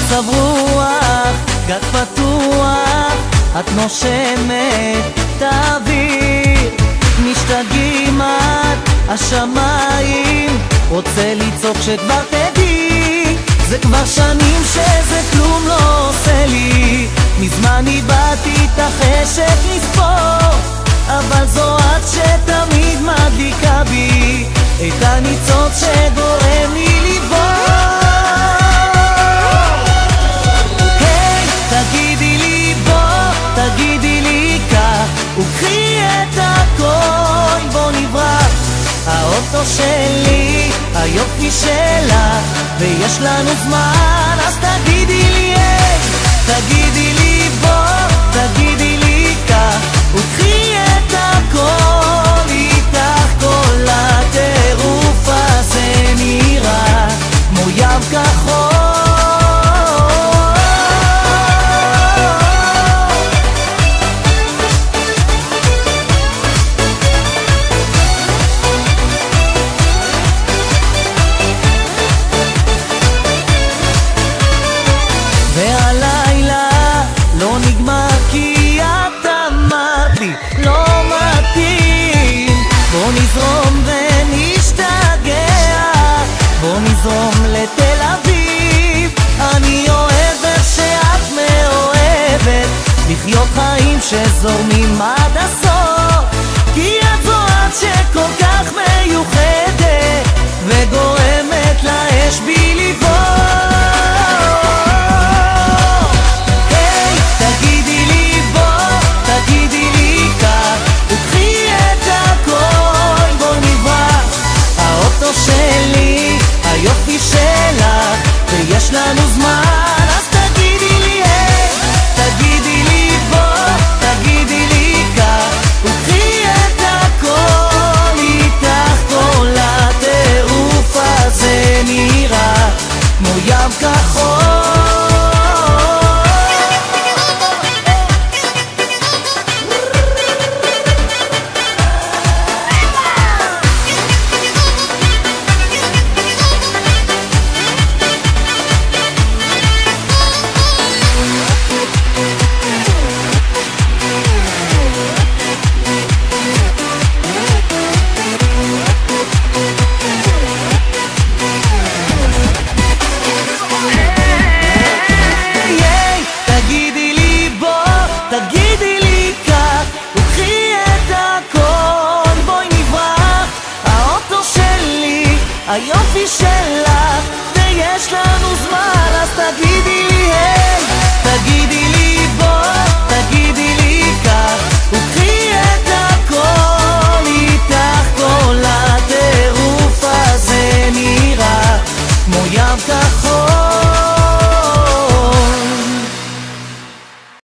מצב רוח, גג פתוח, את נושמת את האוויר, משתגעים עד השמיים, רוצה לצעוק שכבר תדעי, זה כבר שנים שזה כלום לא עושה לי, מזמן איבדתי את החשק לספור, אבל זו את שתמיד מדליקה בי את הניצוץ שגורם לי לבוא. היי, תגידי לי בוא, תגידי לי כך, וקחי את הכל, בוא נברח. האוטו שלי, היופי שלה, ויש לנו זמן, אז תגידי לי היי, תגידי לי בוא, תגידי לי כך, וקחי את הכל, איתך כל הטירוף הזה נראה כמו ים כחול. והלילה לא נגמר כי את אמרת לי לא מתאים, בוא נזרום ונשתגע, בוא נזרום לתל אביב, אני אוהב איך שאת מאוהבת, לחיות חיים שזורמים עד הסוף, כי את זו את שכל כך מיוחדת וגורמת לאש בי לבוא. שלי, היופי שלך, ויש לנו זמן, אז תגידי לי היי, תגידי לי בוא, תגידי לי כך, וקחי את הכל, איתך כל הטירוף הזה נראה כמו ים כחול. היופי שלך, ויש לנו זמן, אז תגידי לי היי, תגידי